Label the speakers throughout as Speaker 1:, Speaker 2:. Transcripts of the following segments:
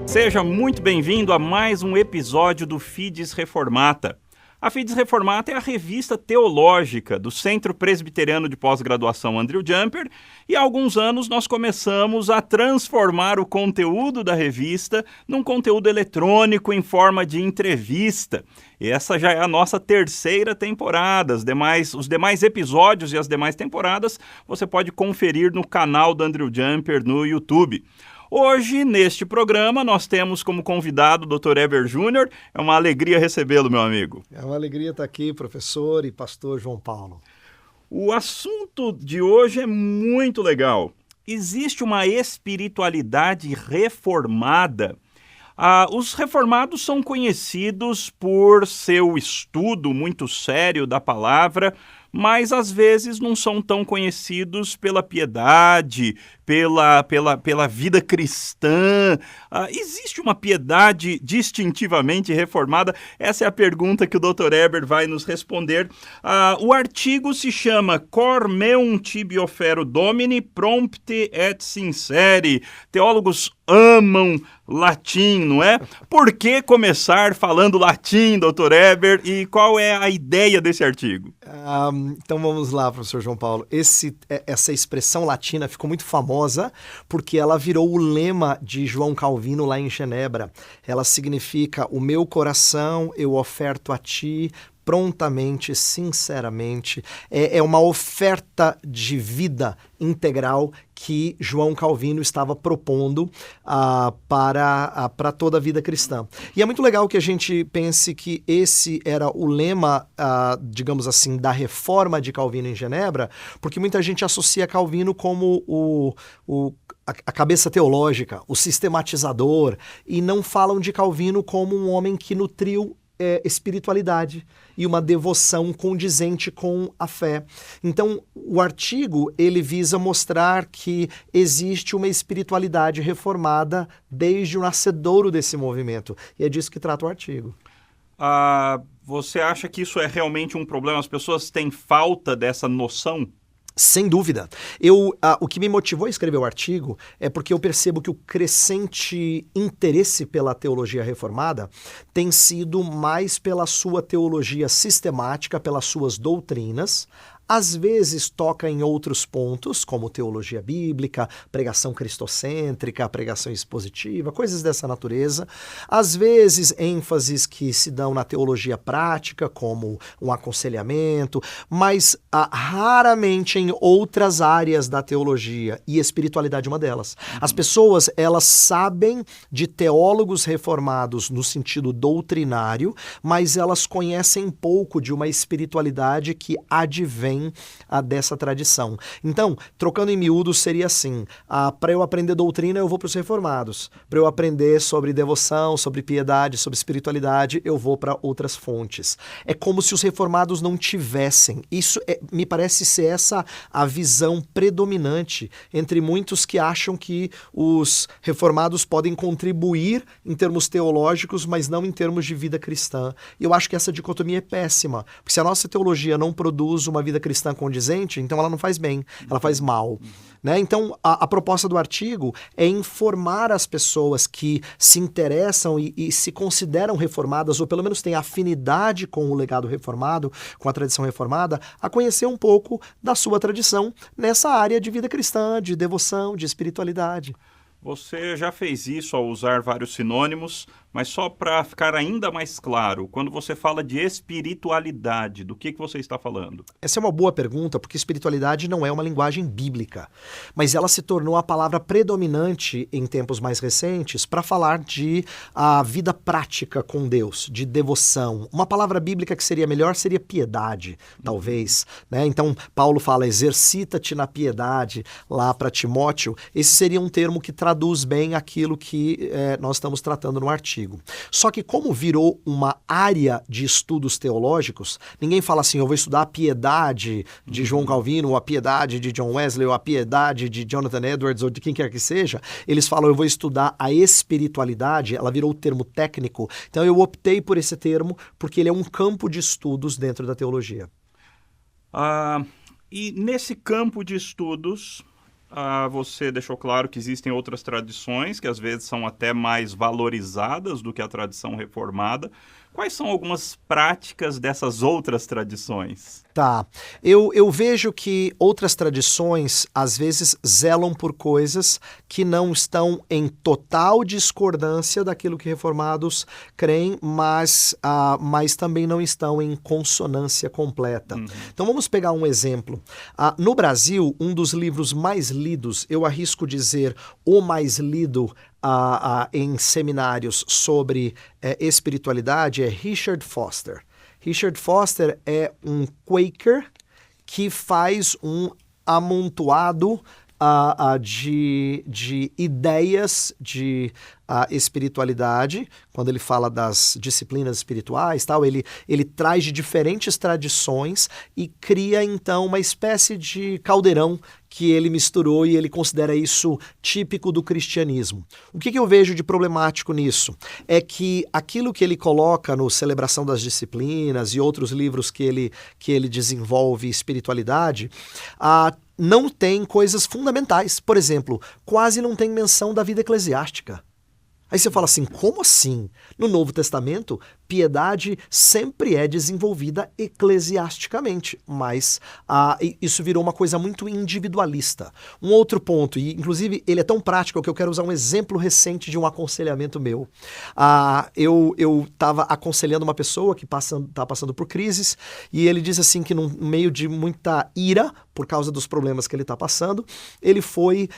Speaker 1: Seja muito bem-vindo a mais um episódio do Fides Reformata. A Fides Reformata é a revista teológica do Centro Presbiteriano de Pós-Graduação Andrew Jumper e há alguns anos nós começamos a transformar o conteúdo da revista num conteúdo eletrônico em forma de entrevista. E essa já é a nossa terceira temporada. Os demais episódios e as demais temporadas você pode conferir no canal do Andrew Jumper no YouTube. Hoje, neste programa, nós temos como convidado o Dr. Eber Júnior. É uma alegria recebê-lo, meu amigo.
Speaker 2: É uma alegria estar aqui, professor e pastor João Paulo.
Speaker 1: O assunto de hoje é muito legal. Existe uma espiritualidade reformada. Os reformados são conhecidos por seu estudo muito sério da palavra, mas às vezes não são tão conhecidos pela piedade, pela vida cristã. Existe uma piedade distintivamente reformada? Essa é a pergunta que o Dr. Eber vai nos responder. O artigo se chama Cor meum tibi offero Domini prompte et sincere. Teólogos amam latim, não é? Por que começar falando latim, Dr. Eber? E qual é a ideia desse artigo?
Speaker 2: Então vamos lá, professor João Paulo. Essa expressão latina ficou muito famosa porque ela virou o lema de João Calvino lá em Genebra. Ela significa: o meu coração eu oferto a ti prontamente, sinceramente. É uma oferta de vida integral que João Calvino estava propondo para toda a vida cristã. E é muito legal que a gente pense que esse era o lema, digamos assim, da reforma de Calvino em Genebra, porque muita gente associa Calvino como a cabeça teológica, o sistematizador, e não falam de Calvino como um homem que nutriu espiritualidade e uma devoção condizente com a fé. Então, o artigo, ele visa mostrar que existe uma espiritualidade reformada desde o nascedouro desse movimento. E é disso que trata o artigo.
Speaker 1: Você acha que isso é realmente um problema? As pessoas têm falta dessa noção?
Speaker 2: Sem dúvida. O que me motivou a escrever o artigo é porque eu percebo que o crescente interesse pela teologia reformada tem sido mais pela sua teologia sistemática, pelas suas doutrinas. Às vezes toca em outros pontos, como teologia bíblica, pregação cristocêntrica, pregação expositiva, coisas dessa natureza. Às vezes ênfases que se dão na teologia prática, como um aconselhamento, mas raramente em outras áreas da teologia, e espiritualidade é uma delas. As pessoas, elas sabem de teólogos reformados no sentido doutrinário, mas elas conhecem pouco de uma espiritualidade que advém dessa tradição. Então, trocando em miúdos, seria assim: para eu aprender doutrina, eu vou para os reformados. Para eu aprender sobre devoção, sobre piedade, sobre espiritualidade, eu vou para outras fontes. É como se os reformados não tivessem. Isso me parece ser essa a visão predominante entre muitos que acham que os reformados podem contribuir em termos teológicos, mas não em termos de vida cristã. E eu acho que essa dicotomia é péssima, porque se a nossa teologia não produz uma vida cristã condizente, então ela não faz bem, ela faz mal. Né? Então, a proposta do artigo é informar as pessoas que se interessam e se consideram reformadas, ou pelo menos têm afinidade com o legado reformado, com a tradição reformada, a conhecer um pouco da sua tradição nessa área de vida cristã, de devoção, de espiritualidade.
Speaker 1: Você já fez isso ao usar vários sinônimos, mas só para ficar ainda mais claro, quando você fala de espiritualidade, do que você está falando?
Speaker 2: Essa é uma boa pergunta, porque espiritualidade não é uma linguagem bíblica, mas ela se tornou a palavra predominante em tempos mais recentes para falar de a vida prática com Deus, de devoção. Uma palavra bíblica que seria melhor seria piedade, talvez. Né? Então, Paulo fala, exercita-te na piedade, lá para Timóteo. Esse seria um termo que traduz bem aquilo que nós estamos tratando no artigo. Só que como virou uma área de estudos teológicos, ninguém fala assim, eu vou estudar a piedade de João Calvino, ou a piedade de John Wesley, ou a piedade de Jonathan Edwards, ou de quem quer que seja. Eles falam, eu vou estudar a espiritualidade, ela virou o termo técnico. Então eu optei por esse termo porque ele é um campo de estudos dentro da teologia.
Speaker 1: E nesse campo de estudos, Você deixou claro que existem outras tradições que às vezes são até mais valorizadas do que a tradição reformada. Quais são algumas práticas dessas outras tradições?
Speaker 2: Tá. Eu vejo que outras tradições, às vezes, zelam por coisas que não estão em total discordância daquilo que reformados creem, mas também não estão em consonância completa. Então vamos pegar um exemplo. No Brasil, um dos livros mais lidos, eu arrisco dizer o mais lido em seminários sobre espiritualidade, é Richard Foster. Richard Foster é um Quaker que faz um amontoado de ideias de espiritualidade. Quando ele fala das disciplinas espirituais, tal, ele traz de diferentes tradições e cria, então, uma espécie de caldeirão que ele misturou e ele considera isso típico do cristianismo. O que eu vejo de problemático nisso? É que aquilo que ele coloca no Celebração das Disciplinas e outros livros que ele desenvolve espiritualidade, não tem coisas fundamentais. Por exemplo, quase não tem menção da vida eclesiástica. Aí você fala assim, como assim? No Novo Testamento, piedade sempre é desenvolvida eclesiasticamente, mas isso virou uma coisa muito individualista. Um outro ponto, e inclusive ele é tão prático que eu quero usar um exemplo recente de um aconselhamento meu. Eu estava aconselhando uma pessoa que está passando por crises, e ele diz assim que no meio de muita ira, por causa dos problemas que ele está passando, ele foi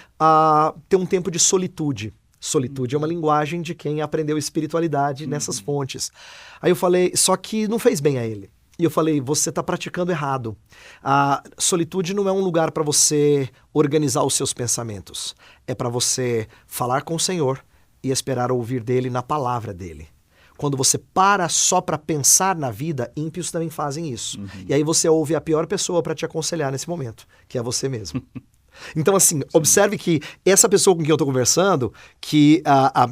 Speaker 2: ter um tempo de solitude. Solitude é uma linguagem de quem aprendeu espiritualidade nessas fontes. Aí eu falei, só que não fez bem a ele. E eu falei, você está praticando errado. A solitude não é um lugar para você organizar os seus pensamentos. É para você falar com o Senhor e esperar ouvir dele na palavra dele. Quando você para só para pensar na vida, ímpios também fazem isso. E aí você ouve a pior pessoa para te aconselhar nesse momento, que é você mesmo. Então, assim, observe que essa pessoa com quem eu estou conversando, que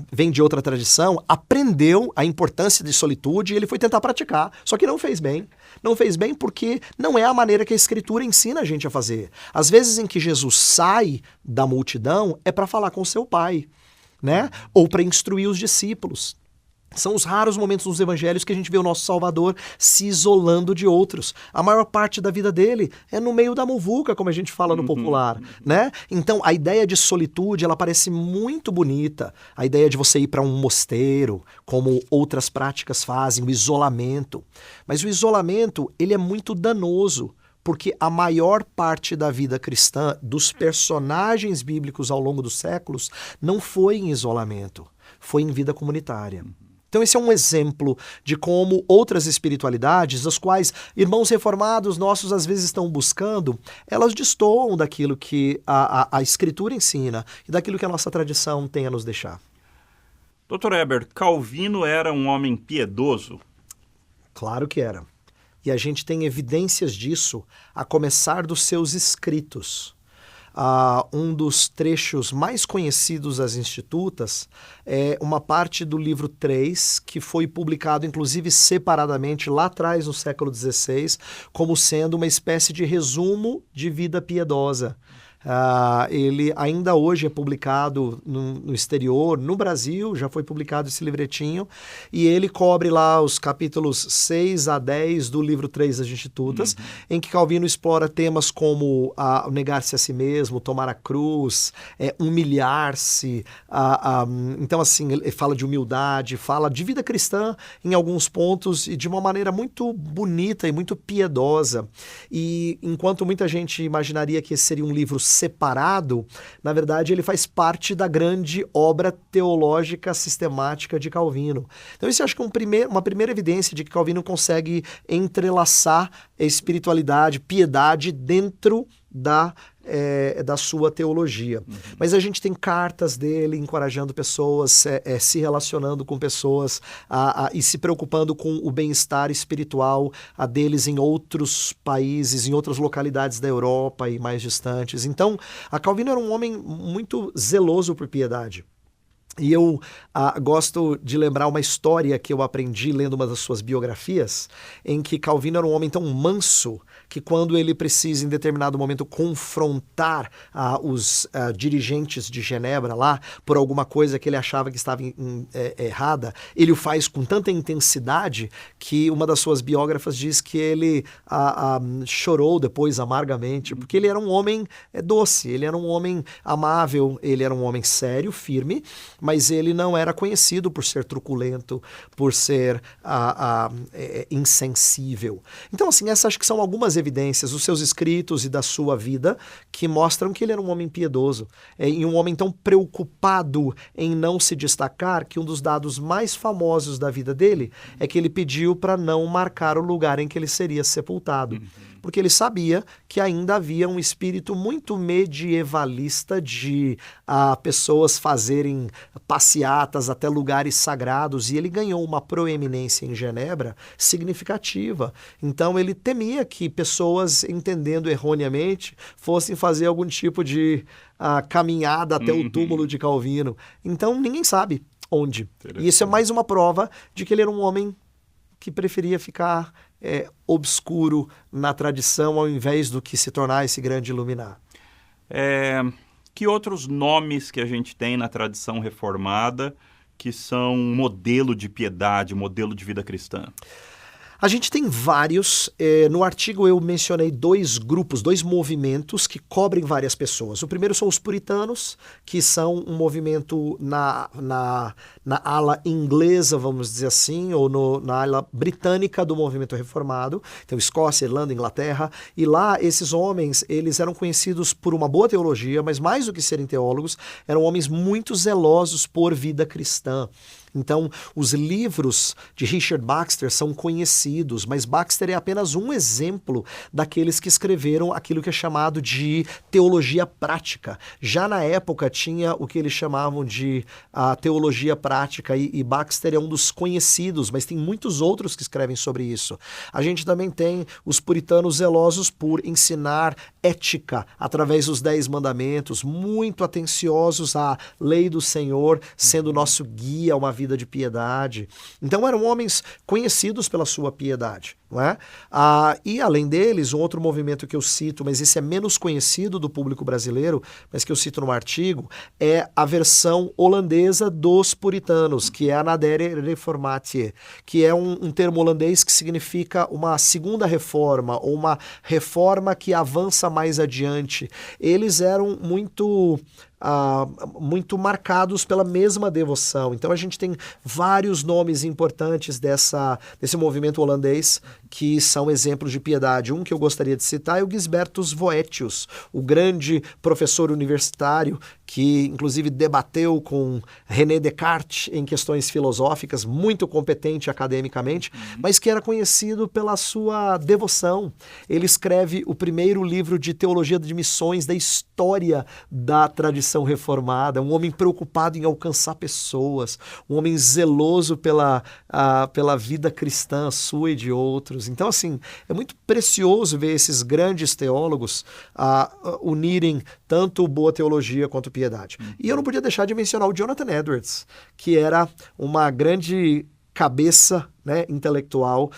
Speaker 2: vem de outra tradição, aprendeu a importância de solitude e ele foi tentar praticar, só que não fez bem. Não fez bem porque não é a maneira que a Escritura ensina a gente a fazer. Às vezes em que Jesus sai da multidão é para falar com seu pai, né? Ou para instruir os discípulos. São os raros momentos nos evangelhos que a gente vê o nosso Salvador se isolando de outros. A maior parte da vida dele é no meio da muvuca, como a gente fala no popular, né? Então, a ideia de solitude, ela parece muito bonita. A ideia de você ir para um mosteiro, como outras práticas fazem, o isolamento. Mas o isolamento, ele é muito danoso, porque a maior parte da vida cristã, dos personagens bíblicos ao longo dos séculos, não foi em isolamento, foi em vida comunitária. Então esse é um exemplo de como outras espiritualidades, das quais irmãos reformados nossos às vezes estão buscando, elas destoam daquilo que a Escritura ensina e daquilo que a nossa tradição tem a nos deixar.
Speaker 1: Dr. Heber, Calvino era um homem piedoso?
Speaker 2: Claro que era. E a gente tem evidências disso a começar dos seus escritos. Um dos trechos mais conhecidos das Institutas é uma parte do livro 3, que foi publicado, inclusive, separadamente lá atrás, no século XVI, como sendo uma espécie de resumo de vida piedosa. Ele ainda hoje é publicado no exterior, no Brasil já foi publicado esse livretinho, e ele cobre lá os capítulos 6 a 10 do livro 3 das Institutas, em que Calvino explora temas como negar-se a si mesmo, tomar a cruz, humilhar-se, então assim, ele fala de humildade, fala de vida cristã em alguns pontos e de uma maneira muito bonita e muito piedosa. E enquanto muita gente imaginaria que esse seria um livro separado, na verdade ele faz parte da grande obra teológica sistemática de Calvino. Então isso eu acho que é uma primeira evidência de que Calvino consegue entrelaçar a espiritualidade, piedade dentro da sua teologia. Mas a gente tem cartas dele encorajando pessoas, se relacionando com pessoas e se preocupando com o bem-estar espiritual deles em outros países, em outras localidades da Europa e mais distantes. Então, Calvino era um homem muito zeloso por piedade. E eu gosto de lembrar uma história que eu aprendi lendo uma das suas biografias, em que Calvino era um homem tão manso que quando ele precisa, em determinado momento, confrontar os dirigentes de Genebra lá por alguma coisa que ele achava que estava errada, ele o faz com tanta intensidade que uma das suas biógrafas diz que ele chorou depois amargamente, porque ele era um homem doce, ele era um homem amável, ele era um homem sério, firme, mas ele não era conhecido por ser truculento, por ser insensível. Então, assim, essas acho que são algumas evidências dos seus escritos e da sua vida que mostram que ele era um homem piedoso e um homem tão preocupado em não se destacar que um dos dados mais famosos da vida dele é que ele pediu para não marcar o lugar em que ele seria sepultado. Porque ele sabia que ainda havia um espírito muito medievalista de pessoas fazerem passeatas até lugares sagrados, e ele ganhou uma proeminência em Genebra significativa. Então ele temia que pessoas, entendendo erroneamente, fossem fazer algum tipo de caminhada até o túmulo de Calvino. Então ninguém sabe onde. E isso é mais uma prova de que ele era um homem que preferia ficar obscuro na tradição ao invés do que se tornar esse grande iluminar.
Speaker 1: Que outros nomes que a gente tem na tradição reformada que são modelo de piedade, modelo de vida cristã?
Speaker 2: A gente tem vários. No artigo eu mencionei dois grupos, dois movimentos que cobrem várias pessoas. O primeiro são os puritanos, que são um movimento na ala inglesa, vamos dizer assim, ou na ala britânica do movimento reformado. Então, Escócia, Irlanda, Inglaterra. E lá, esses homens, eles eram conhecidos por uma boa teologia, mas mais do que serem teólogos, eram homens muito zelosos por vida cristã. Então, os livros de Richard Baxter são conhecidos, mas Baxter é apenas um exemplo daqueles que escreveram aquilo que é chamado de teologia prática. Já na época tinha o que eles chamavam de teologia prática, e Baxter é um dos conhecidos, mas tem muitos outros que escrevem sobre isso. A gente também tem os puritanos zelosos por ensinar ética através dos 10 mandamentos, muito atenciosos à lei do Senhor, sendo nosso guia, uma vida de piedade. Então eram homens conhecidos pela sua piedade, não é? E além deles, um outro movimento que eu cito, mas esse é menos conhecido do público brasileiro, mas que eu cito no artigo, é a versão holandesa dos puritanos, que é a Nadere Reformatie, que é um termo holandês que significa uma segunda reforma, ou uma reforma que avança mais adiante. Eles eram muito marcados pela mesma devoção. Então a gente tem vários nomes importantes desse movimento holandês que são exemplos de piedade. Um que eu gostaria de citar é o Gisbertus Voetius, o grande professor universitário que inclusive debateu com René Descartes em questões filosóficas, muito competente academicamente, mas que era conhecido pela sua devoção. Ele escreve o primeiro livro de teologia de missões da história da tradição reformada, um homem preocupado em alcançar pessoas, um homem zeloso pela vida cristã sua e de outros. Então, assim, é muito precioso ver esses grandes teólogos unirem tanto boa teologia quanto piedade. E eu não podia deixar de mencionar o Jonathan Edwards, que era uma grande cabeça, né, intelectual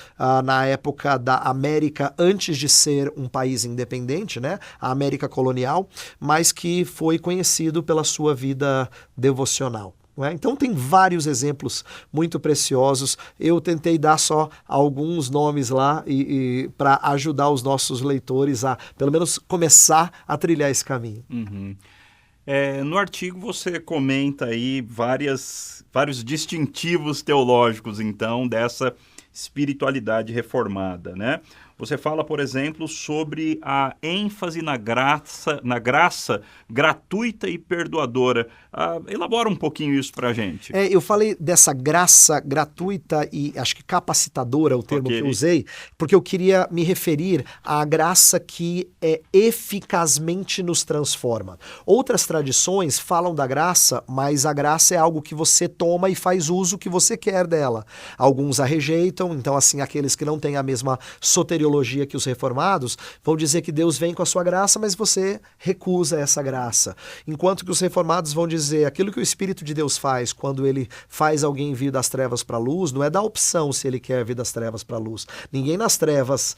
Speaker 2: na época da América, antes de ser um país independente, né, a América colonial, mas que foi conhecido pela sua vida devocional. Então tem vários exemplos muito preciosos. Eu tentei dar só alguns nomes lá e para ajudar os nossos leitores a, pelo menos, começar a trilhar esse caminho.
Speaker 1: No artigo você comenta aí vários distintivos teológicos, então, dessa espiritualidade reformada, né? Você fala, por exemplo, sobre a ênfase na graça gratuita e perdoadora. Elabora um pouquinho isso para a gente.
Speaker 2: Eu falei dessa graça gratuita e acho que capacitadora, o termo que eu usei, porque eu queria me referir à graça que eficazmente nos transforma. Outras tradições falam da graça, mas a graça é algo que você toma e faz uso que você quer dela. Alguns a rejeitam, então assim, aqueles que não têm a mesma soteriologia teologia que os reformados vão dizer que Deus vem com a sua graça, mas você recusa essa graça. Enquanto que os reformados vão dizer aquilo que o Espírito de Deus faz quando ele faz alguém vir das trevas para a luz, não é dar opção se ele quer vir das trevas para a luz. Ninguém nas trevas,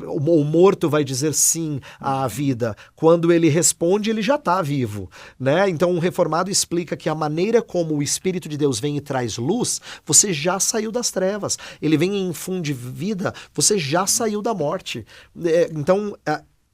Speaker 2: o morto vai dizer sim à vida. Quando ele responde, ele já está vivo, né? Então um reformado explica que a maneira como o Espírito de Deus vem e traz luz, você já saiu das trevas. Ele vem e infunde vida, você já saiu da morte. Então,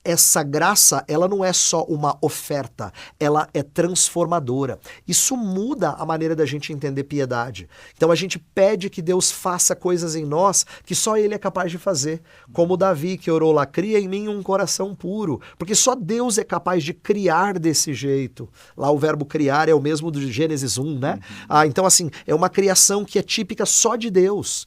Speaker 2: essa graça, ela não é só uma oferta, ela é transformadora. Isso muda a maneira da gente entender piedade. Então a gente pede que Deus faça coisas em nós que só Ele é capaz de fazer. Como Davi que orou lá, cria em mim um coração puro, porque só Deus é capaz de criar desse jeito. Lá o verbo criar é o mesmo do Gênesis 1, né? Então assim, é uma criação que é típica só de Deus.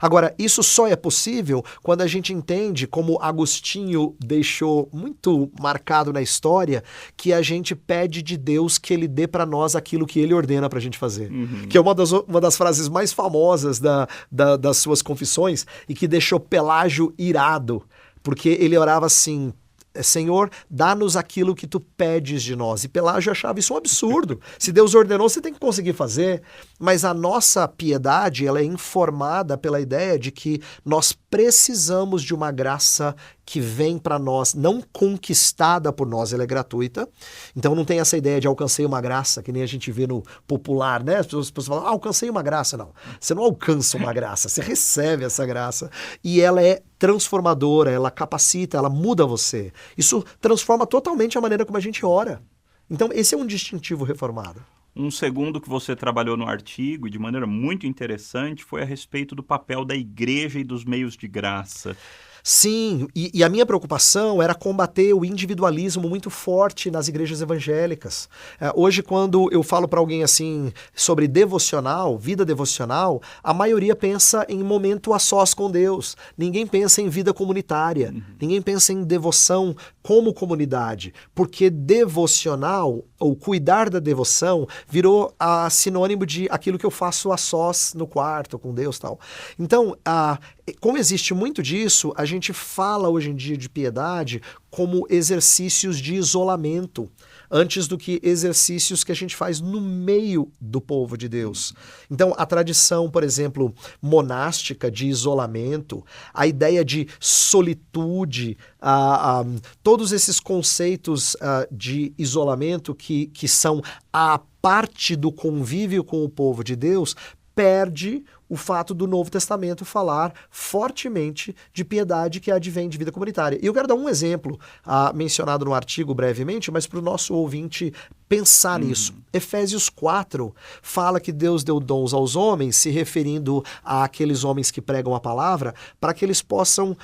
Speaker 2: Agora, isso só é possível quando a gente entende, como Agostinho deixou muito marcado na história, que a gente pede de Deus que Ele dê para nós aquilo que Ele ordena para a gente fazer. Que é uma das frases mais famosas das suas confissões e que deixou Pelágio irado, porque ele orava assim: Senhor, dá-nos aquilo que tu pedes de nós. E Pelágio achava isso um absurdo. Se Deus ordenou, você tem que conseguir fazer. Mas a nossa piedade, ela é informada pela ideia de que nós precisamos de uma graça que vem para nós, não conquistada por nós, ela é gratuita. Então não tem essa ideia de alcancei uma graça, que nem a gente vê no popular, né? As pessoas falam, alcancei uma graça. Não, você não alcança uma graça, você recebe essa graça. E ela é transformadora, ela capacita, ela muda você. Isso transforma totalmente a maneira como a gente ora. Então esse é um distintivo reformado.
Speaker 1: Um segundo que você trabalhou no artigo, e de maneira muito interessante, foi a respeito do papel da igreja e dos meios de graça.
Speaker 2: Sim, e a minha preocupação era combater o individualismo muito forte nas igrejas evangélicas. Hoje, quando eu falo para alguém assim sobre devocional, vida devocional, a maioria pensa em momento a sós com Deus. Ninguém pensa em vida comunitária, ninguém pensa em devoção como comunidade, porque devocional, ou cuidar da devoção, virou sinônimo de aquilo que eu faço a sós no quarto com Deus e tal. Então, como existe muito disso, a gente fala hoje em dia de piedade como exercícios de isolamento, antes do que exercícios que a gente faz no meio do povo de Deus. Então, a tradição, por exemplo, monástica de isolamento, a ideia de solitude, todos esses conceitos de isolamento que são a parte do convívio com o povo de Deus, perde o fato do Novo Testamento falar fortemente de piedade que advém de vida comunitária. E eu quero dar um exemplo, mencionado no artigo brevemente, mas para o nosso ouvinte pensar nisso. Efésios 4 fala que Deus deu dons aos homens, se referindo àqueles homens que pregam a palavra, para que eles possam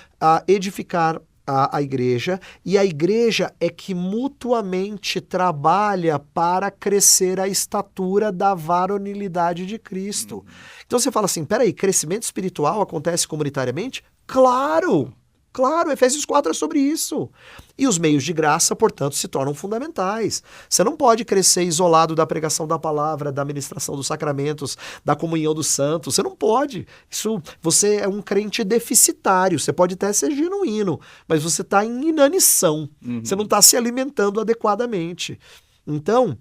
Speaker 2: edificar a igreja, e a igreja é que mutuamente trabalha para crescer a estatura da varonilidade de Cristo. Então você fala assim, peraí, crescimento espiritual acontece comunitariamente? Claro! Claro, Efésios 4 é sobre isso. E os meios de graça, portanto, se tornam fundamentais. Você não pode crescer isolado da pregação da palavra, da ministração dos sacramentos, da comunhão dos santos. Você não pode. Você é um crente deficitário. Você pode até ser genuíno, mas você está em inanição. Você não está se alimentando adequadamente. Então,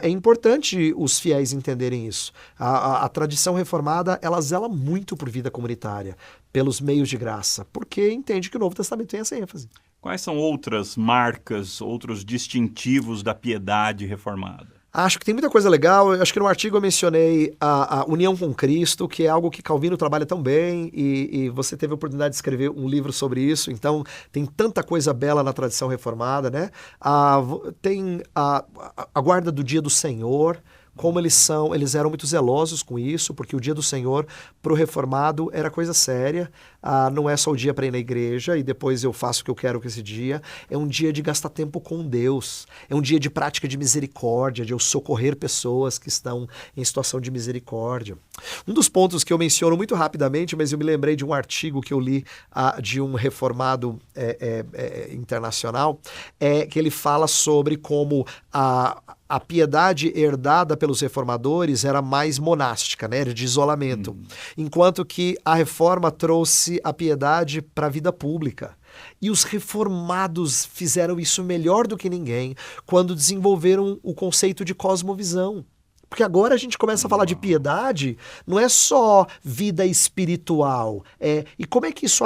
Speaker 2: é importante os fiéis entenderem isso. A tradição reformada, ela zela muito por vida comunitária, pelos meios de graça, porque entende que o Novo Testamento tem essa ênfase.
Speaker 1: Quais são outras marcas, outros distintivos da piedade reformada?
Speaker 2: Acho que tem muita coisa legal. Acho que no artigo eu mencionei a união com Cristo, que é algo que Calvino trabalha tão bem, e você teve a oportunidade de escrever um livro sobre isso, então tem tanta coisa bela na tradição reformada, né? Tem a guarda do dia do Senhor, como eles eram muito zelosos com isso, porque o dia do Senhor, para o reformado, era coisa séria. Não é só o dia para ir na igreja e depois eu faço o que eu quero com esse dia. É um dia de gastar tempo com Deus. É um dia de prática de misericórdia, de eu socorrer pessoas que estão em situação de misericórdia. Um dos pontos que eu menciono muito rapidamente, mas eu me lembrei de um artigo que eu li de um reformado internacional, é que ele fala sobre como a piedade herdada pelos reformadores era mais monástica, né? Era de isolamento. Enquanto que a reforma trouxe a piedade para a vida pública. E os reformados fizeram isso melhor do que ninguém quando desenvolveram o conceito de cosmovisão. Porque agora a gente começa a falar de piedade, não é só vida espiritual, e como é que isso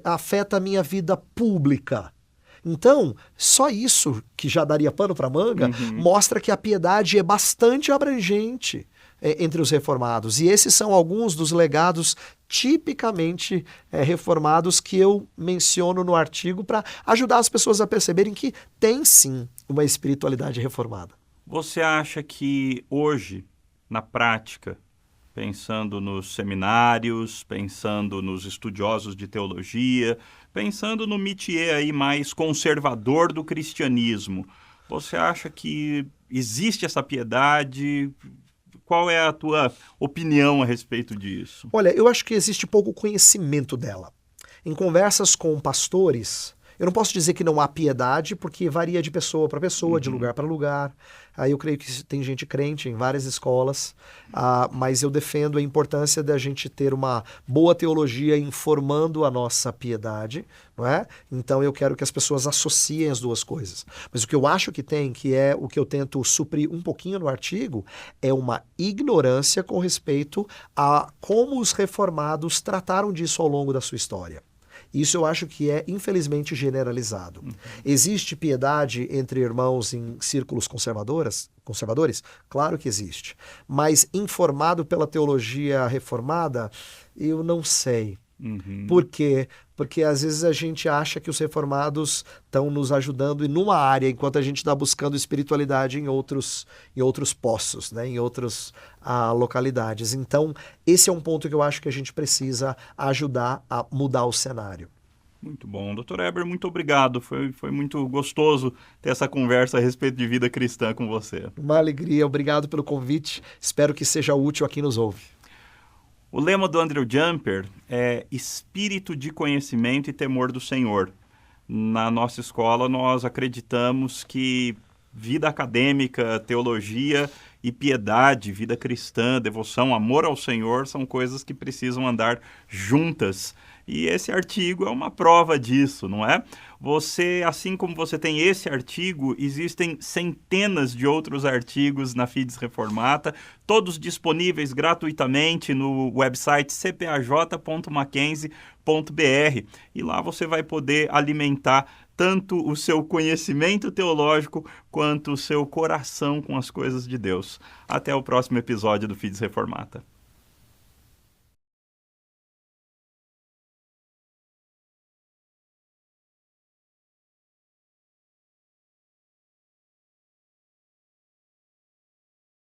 Speaker 2: afeta a minha vida pública? Então, só isso, que já daria pano para manga, mostra que a piedade é bastante abrangente entre os reformados. E esses são alguns dos legados tipicamente reformados que eu menciono no artigo para ajudar as pessoas a perceberem que tem sim uma espiritualidade reformada.
Speaker 1: Você acha que hoje, na prática, pensando nos seminários, pensando nos estudiosos de teologia, pensando no métier aí mais conservador do cristianismo, você acha que existe essa piedade? Qual é a tua opinião a respeito disso?
Speaker 2: Olha, eu acho que existe pouco conhecimento dela. Em conversas com pastores, eu não posso dizer que não há piedade, porque varia de pessoa para pessoa, de lugar para lugar. Aí eu creio que tem gente crente em várias escolas, mas eu defendo a importância da gente ter uma boa teologia informando a nossa piedade, não é? Então eu quero que as pessoas associem as duas coisas. Mas o que eu acho que tem, que é o que eu tento suprir um pouquinho no artigo, é uma ignorância com respeito a como os reformados trataram disso ao longo da sua história. Isso eu acho que é, infelizmente, generalizado. Existe piedade entre irmãos em círculos conservadores? Claro que existe. Mas informado pela teologia reformada, eu não sei. Por quê? Porque às vezes a gente acha que os reformados estão nos ajudando em uma área, enquanto a gente está buscando espiritualidade em outros poços, né? Em outras localidades. Então, esse é um ponto que eu acho que a gente precisa ajudar a mudar o cenário.
Speaker 1: Muito bom. Dr. Eber, muito obrigado. Foi muito gostoso ter essa conversa a respeito de vida cristã com você.
Speaker 2: Uma alegria. Obrigado pelo convite. Espero que seja útil a quem nos ouve.
Speaker 1: O lema do Andrew Jumper é espírito de conhecimento e temor do Senhor. Na nossa escola, nós acreditamos que vida acadêmica, teologia e piedade, vida cristã, devoção, amor ao Senhor são coisas que precisam andar juntas. E esse artigo é uma prova disso, não é? Você, assim como você tem esse artigo, existem centenas de outros artigos na Fides Reformata, todos disponíveis gratuitamente no website cpaj.mackenzie.br. E lá você vai poder alimentar tanto o seu conhecimento teológico quanto o seu coração com as coisas de Deus. Até o próximo episódio do Fides Reformata.